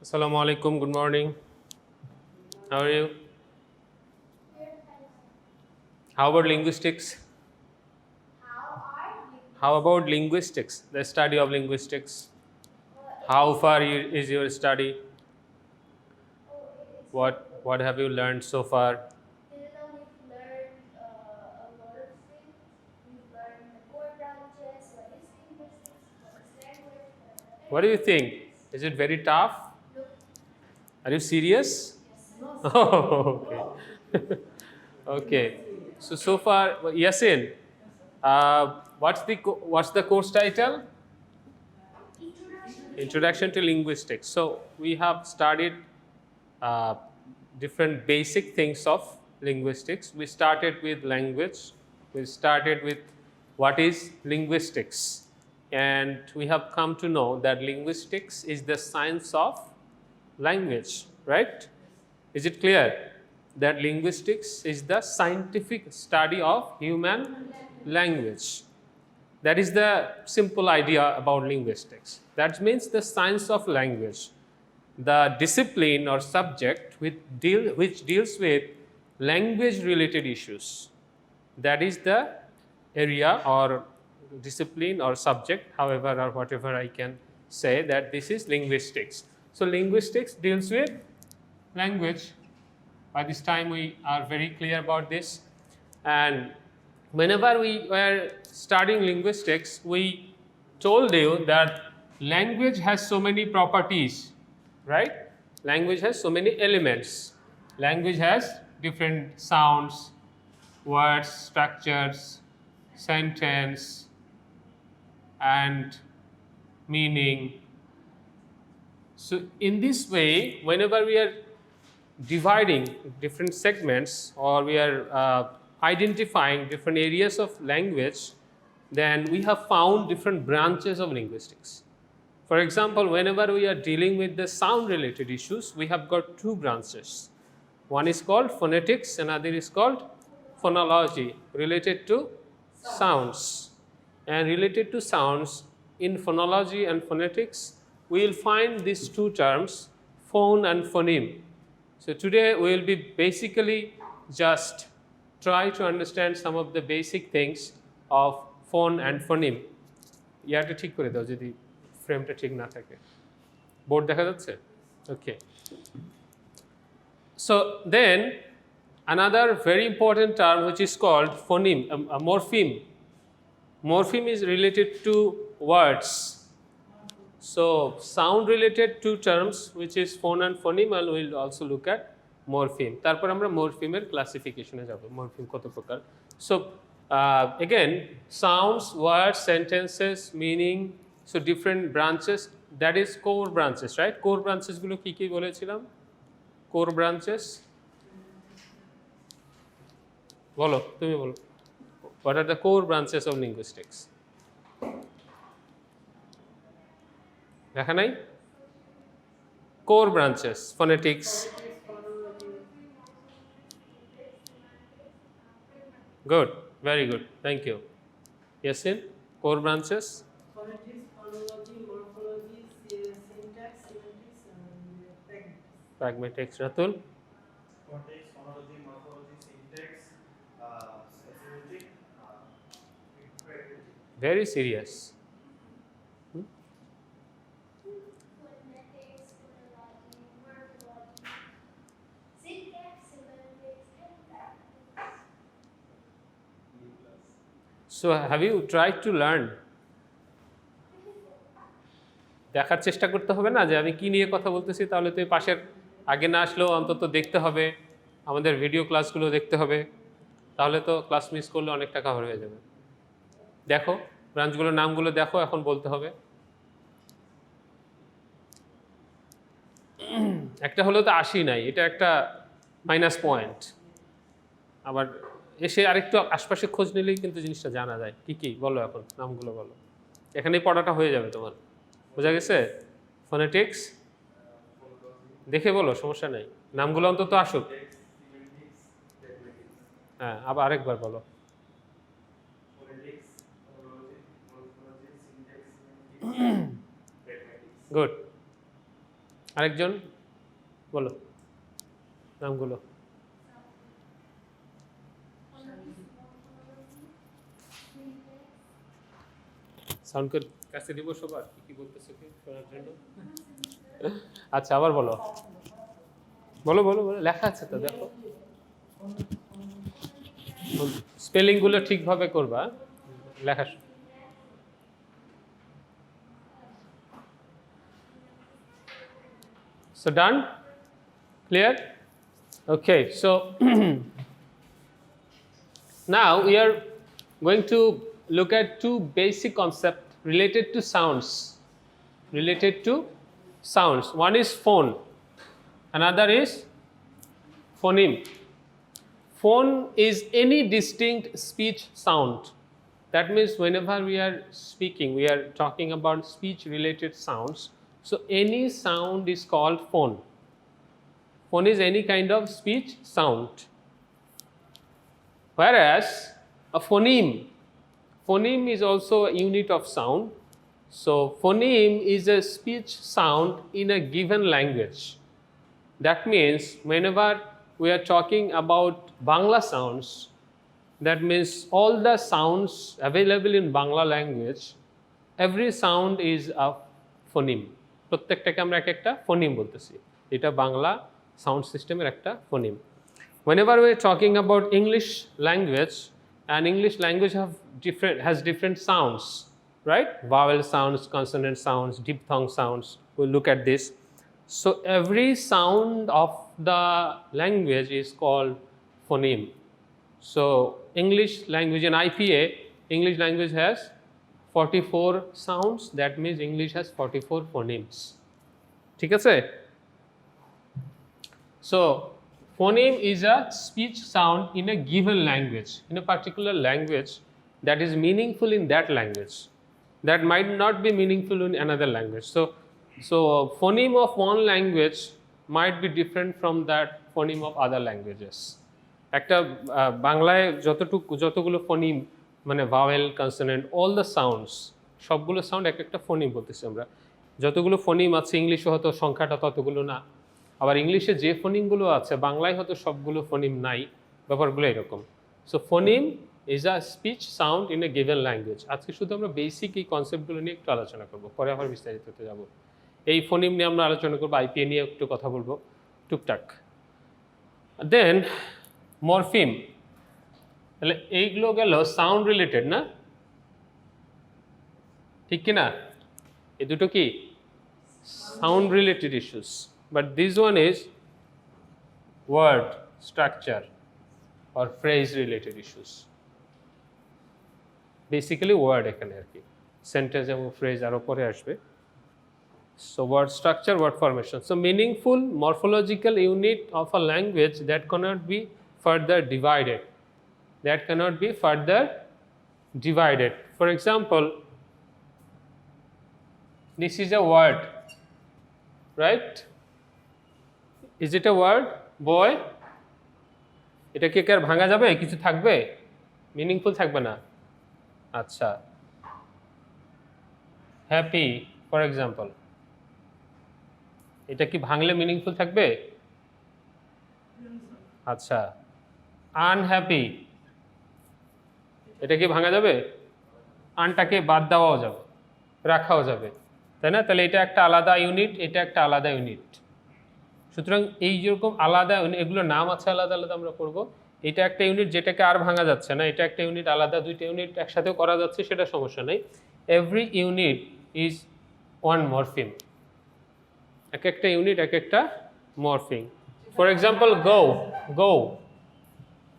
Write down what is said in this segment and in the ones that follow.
Assalamu alaikum, good morning. How are you? How about linguistics? How about linguistics, the study of linguistics? How far is your study? What have you learned so far? Till now we've learned a lot of things. We've learned the core branches, what is linguistics, what is language, What do you think? Is it very tough? No. Are you serious? Yes. Oh, okay. Okay. So far, Yasin, what's the course title? Introduction to Linguistics. So we have studied uh, different basic things of linguistics. We started with language. We started with what is linguistics, and we have come to know that linguistics is the science of language, right? Is it clear that linguistics is the scientific study of human language? That is the simple idea about linguistics. That means the science of language, the discipline or subject which deals with language related issues. That is the area or discipline or subject, however or whatever I can say, that this is linguistics. So linguistics deals with language. By this time we are very clear about this, and whenever we were studying linguistics, we told you that language has so many properties, right? Language has so many elements. Language has different sounds, words, structures, sentence, and meaning. So in this way, whenever we are dividing different segments, or we are identifying different areas of language, then we have found different branches of linguistics. For example, whenever we are dealing with the sound related issues, we have got two branches. One is called phonetics, another is called phonology, related to sounds. And related to sounds, in phonology and phonetics, we will find these two terms, phone and phoneme. So today we will be basically just try to understand some of the basic things of phone and phoneme. ইয়াটা ঠিক করে দাও যদি ফ্রেমটা ঠিক না থাকে। Board দেখা যাচ্ছে? Okay. So then another very important term which is called phoneme, a morpheme. Morpheme is related to words. So sound related two terms which is phone and phoneme, and we will also look at morpheme. তারপর আমরা morpheme ক্লাসিফিকেশনে যাব, morpheme কত প্রকার। So again, sounds, words, sentences, meaning, so different branches, that is core branches, right? Core branches গুলো কি কি বলেছিলাম? Core branches বলো, তুমি বলো, what are the core branches of linguistics? দেখা নাই? Core branches, phonetics. Good, very good, thank you. Yasin, core branches? Phonetics, phonology, morphology, syntax, semantics, and Pragmatics. Ratul? Phonetics, phonology, morphology, syntax, semantic, Very serious. Phonetics, phonology, morphology, syntax, semantics, and pragmatics. So have you tried to learn? দেখার চেষ্টা করতে হবে না যে আমি কি নিয়ে কথা বলতেছি, তাহলে তো এই পাশের আগে না আসলেও অন্তত দেখতে হবে, আমাদের ভিডিও ক্লাসগুলো দেখতে হবে, তাহলে তো ক্লাস মিস করলে অনেক টাকা হয়ে যাবে। দেখো ব্রাঞ্চগুলোর নামগুলো দেখো, এখন বলতে হবে। একটা হলো তো 80 নাই, এটা একটা মাইনাস পয়েন্ট। আবার এসে আরেকটু আশপাশে খোঁজ নিলেই কিন্তু জিনিসটা জানা যায়। কি কি বলো, এখন নামগুলো বলো, এখানেই পড়াটা হয়ে যাবে তোমার। বোঝা গেছে? ফোনেটিক্স দেখে বলো, সমস্যা নেই, নামগুলো অন্তত আসুক। হ্যাঁ, আবার আরেকবার বলো। গুড। আরেকজন বলো নামগুলো। সাউন্ড করে কাছে দিব সবার কি কি বলতেছে কি শোনার জন্য। আচ্ছা আবার বলো বলো বলো বলো, লেখা আছে তো দেখো, স্পেলিং গুলো ঠিকভাবে করবা, লেখা। So done? Clear? Okay, so now we are going to look at two basic concepts related to sounds. Related to sounds. One is phone, another is phoneme. Phone is any distinct speech sound. That means whenever we are speaking, we are talking about speech related sounds. So any sound is called phone. Phone is any kind of speech sound. Whereas a phoneme is also a unit of sound. So phoneme is a speech sound in a given language. That means whenever we are talking about Bangla sounds, that means all the sounds available in Bangla language, every sound is a phoneme. প্রত্যেকটাকে আমরা এক একটা ফোনিম বলতেছি, এটা Bangla sound সিস্টেমের একটা ফোনিম। Whenever we are talking about English language, and English language has different sounds, right? Vowel sounds, consonant sounds, diphthong sounds. We'll look at this. So every sound of the language is called phoneme. So English language in IPA, English language has 44 sounds. That means English has 44 phonemes. ঠিক আছে? So phoneme is a speech sound in a given language, in a particular language that is meaningful in that language, that might not be meaningful in another language. So phoneme of one language might be different from that phoneme of other languages. একটা বাংলায় যতগুলো ফোনিম মানে vowel, consonant, all the sounds, সবগুলো sound এক একটা ফোনিম বলতেছি আমরা। যতগুলো ফোনিম আছে ইংলিশে হয়তো সংখ্যাটা ততগুলো না, আবার ইংলিশে যে ফোনিমগুলো আছে বাংলায় হয়তো সবগুলো ফোনিম নাই, ব্যাপারগুলো এরকম। So phoneme is a speech sound in a given language. আজকে শুধু আমরা বেসিক এই কনসেপ্টগুলো নিয়ে একটু আলোচনা করবো, পরে আবার বিস্তারিততে যাব। এই ফোনিম নিয়ে আমরা আলোচনা করবো, আইপিএ নিয়ে একটু কথা বলবো টুকটাক। দেন মরফিম, তাহলে এইগুলো গেল সাউন্ড রিলেটেড না, ঠিক কিনা? এই দুটো কি sound related issues, but this one is word structure or phrase related issues. Basically word এখানে আর কি, সেন্টেন্স এবং ফ্রেজ আরও পরে আসবে। So word structure, word formation. So meaningful morphological unit of a language that cannot be further divided. That cannot be further divided. For example, this is a word, right? Is it a word? Boy? এটা কি আর ভাঙা যাবে? কিছু থাকবে? Meaningful থাকবে না? আচ্ছা। Happy, for example. এটা কি ভাঙলে মিনিংফুল থাকবে? আচ্ছা। আনহ্যাপি, এটা কি ভাঙা যাবে? আনটাকে বাদ দেওয়াও যাবে, রাখাও যাবে, তাই না? তাহলে এটা একটা আলাদা ইউনিট, এটা একটা আলাদা ইউনিট। সুতরাং এই যেরকম আলাদা এগুলোর নাম আছে আলাদা আলাদা আমরা করব। এটা একটা ইউনিট যেটাকে আর ভাঙা যাচ্ছে না, এটা একটা ইউনিট আলাদা, দুইটা ইউনিট একসাথেও করা যাচ্ছে, সেটা সমস্যা নেই। Every unit is one morpheme. এক একটা ইউনিট এক একটা মরফিম। ফর এক্সাম্পল গো, গো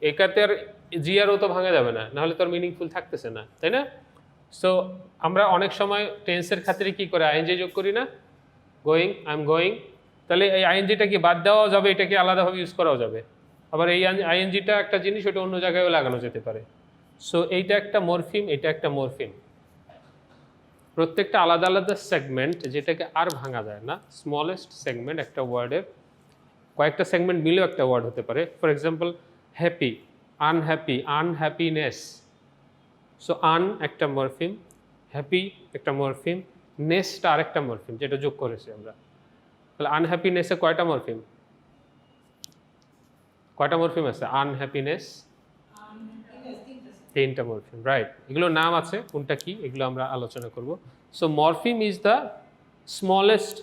এটাতে আর জি আর ও তো ভাঙা যাবে না, নাহলে তো আর মিনিংফুল থাকতেছে না, তাই না? সো আমরা অনেক সময় টেন্সের খাতিরে কি করে আইএনজি যোগ করি না, গোয়িং, আই এম গোয়িং। তাহলে এই আইএনজিটা কি বাদ দেওয়াও যাবে, এটাকে আলাদাভাবে ইউজ করাও যাবে। আবার এই আইএনজিটা একটা জিনিস, ওটা অন্য জায়গায়ও লাগানো যেতে পারে। সো এইটা একটা মরফিম, এটা একটা মরফিম। প্রত্যেকটা আলাদা আলাদা সেগমেন্ট, যেটাকে আর ভাঙা যায় না। স্মলেস্ট সেগমেন্ট একটা ওয়ার্ডের, কয়েকটা সেগমেন্ট মিলেও একটা ওয়ার্ড হতে পারে। For example happy, unhappy, unhappiness. So un একটা মরফিম, হ্যাপি একটা মরফিম, নেসটা আরেকটা মরফিম যেটা যোগ করেছি আমরা। তাহলে আনহ্যাপিনেসে কয়টা মরফিম? কয়টা মরফিম আছে? আনহ্যাপিনেস তিনটা মরফিম, রাইট। এগুলোর নাম আছে, কোনটা কি এগুলো আমরা আলোচনা করব। So morpheme is the smallest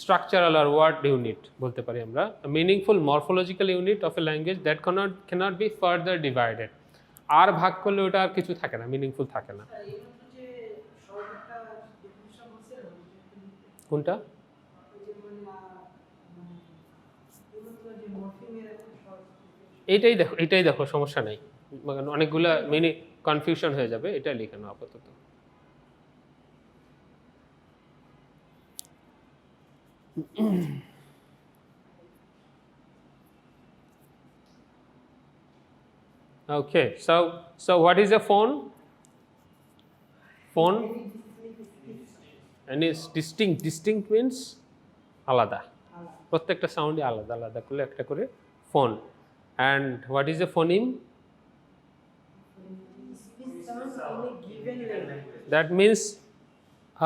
structural or word unit বলতে পারি আমরা, a meaningful morphological unit of a language that cannot be further divided। আর ভাগ করলে ওটা আর কিছু থাকে না, মিনিংফুল থাকে না। এইমাত্র যে শর্টকাটটা ডেফিনিশন বলছিলেন কোনটা? ওই যে মানে এইমাত্র যে মরফিমের একটা শর্ট এটাই দেখো সমস্যা নাই, অনেকগুলা কনফিউশন হয়ে যাবে, এটা লিখে নাও আপাতত। Okay, so what is a phone? Phone and is distinct means আলাদা, প্রত্যেকটা সাউন্ডই আলাদা আলাদা করলে একটা করে phone. And what is a phoneme? That means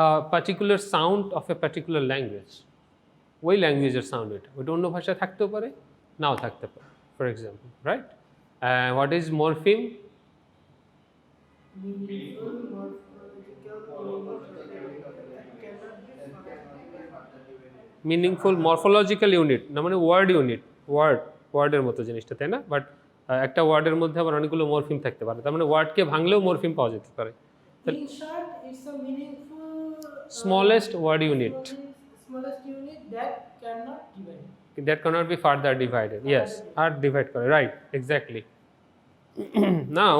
a particular sound of a particular language। ওই ল্যাঙ্গুয়েজের সাউন্ড ওইটা অন্য ভাষায় থাকতেও পারে, নাও থাকতে পারে, for example, right? What is morpheme? Meaningful morphological unit না, মানে ওয়ার্ড ইউনিট, ওয়ার্ডের মতো জিনিসটা, তাই না? বাট একটা ওয়ার্ডের মধ্যে আবার অনেকগুলো মরফিম থাকতে পারে, তার মানে ওয়ার্ডকে ভাঙলেও মরফিম পাওয়া যেতে পারে। Smallest word unit that cannot be further divided, yes, আর ডিভাইড করে, right, exactly। Now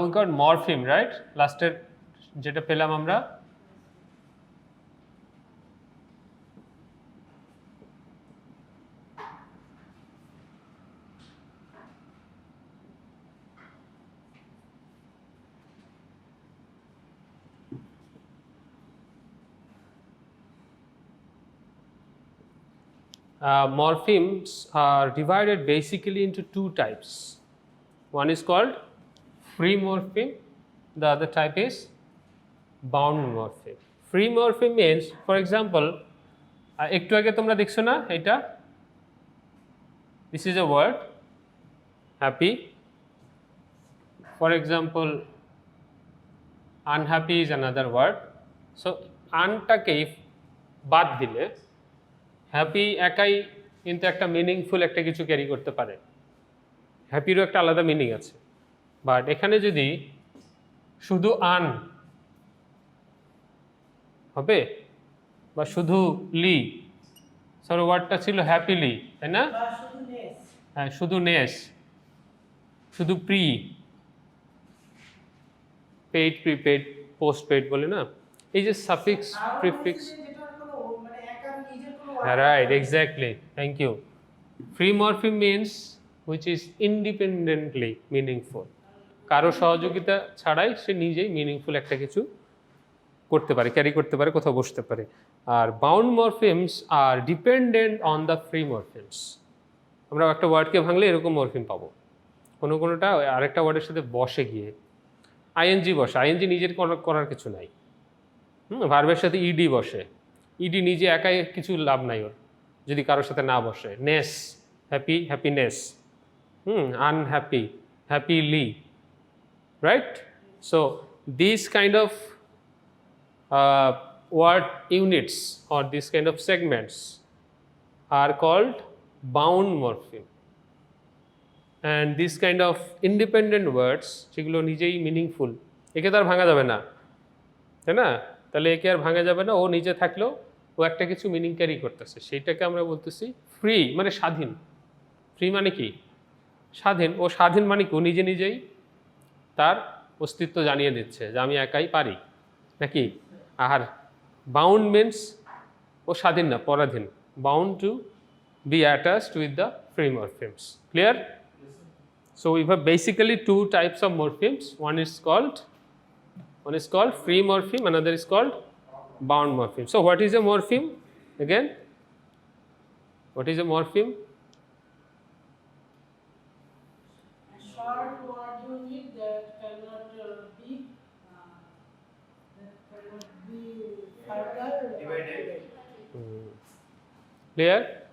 we got morpheme, right? লাস্টের যেটা পেলাম আমরা, morphemes are divided basically into two types. One is called free morpheme, the other type is bound morpheme। Free morpheme means, for example, একটু আগে তোমরা দেখছো না এটা, this is a word happy, for example unhappy is another word। so আনটাকে বাদ দিলে happy একাই কিন্তু একটা মিনিংফুল একটা কিছু ক্যারি করতে পারে, হ্যাপিরও একটা আলাদা মিনিং আছে। বাট এখানে যদি শুধু আন হবে বা শুধু লি, সর ওয়ার্ডটা ছিল হ্যাপিলি, তাই না? হ্যাঁ, শুধু নেস, শুধু pre paid, prepaid, post paid বলে না, এই যে suffix prefix, right, exactly, thank you। Free morpheme means which is independently meaningful, কারো সহযোগিতা ছাড়াই সে নিজেই মিনিংফুল একটা কিছু করতে পারে, ক্যারি করতে পারে, কোথাও বসতে পারে। আর bound morphemes are dependent on the free morphemes. আমরা একটা ওয়ার্ডকে ভাঙলে এরকম মরফিম পাবো, কোনোটা আরেকটা ওয়ার্ডের সাথে বসে গিয়ে, আইএনজি বসে, আইএনজি নিজের করার কিছু নাই, ভার্বের সাথে ইডি বসে, ইডি নিজে একাই কিছু লাভ নাই ওর, যদি কারোর সাথে না বসে। Ness, happy, happiness, unhappy, happily, right? So this kind of word units or this kind of segments are called bound morpheme, and this kind of independent words যেগুলো নিজেই মিনিংফুল, একে তো আর ভাঙা যাবে না, তাই না? তাহলে একে আর ভাঙা যাবে না, ও নিজে থাকলেও ও একটা কিছু মিনিং ক্যারি করতেছে, সেইটাকে আমরা বলতেছি ফ্রি, মানে স্বাধীন। ফ্রি মানে কি? স্বাধীন। ও স্বাধীন মানে কি? ও নিজে নিজেই তার অস্তিত্ব জানিয়ে দিচ্ছে যে আমি একাই পারি, নাকি? আর বাউন্ড মিনস ও স্বাধীন না, পরাধীন, bound to B attached with the free morphemes। Clear? So we have basically two types of morphemes. One is called One is called free morpheme, another is called bound morpheme. So what is a morpheme? Again, what is a morpheme? Short word unit that cannot be further Divided. Clear?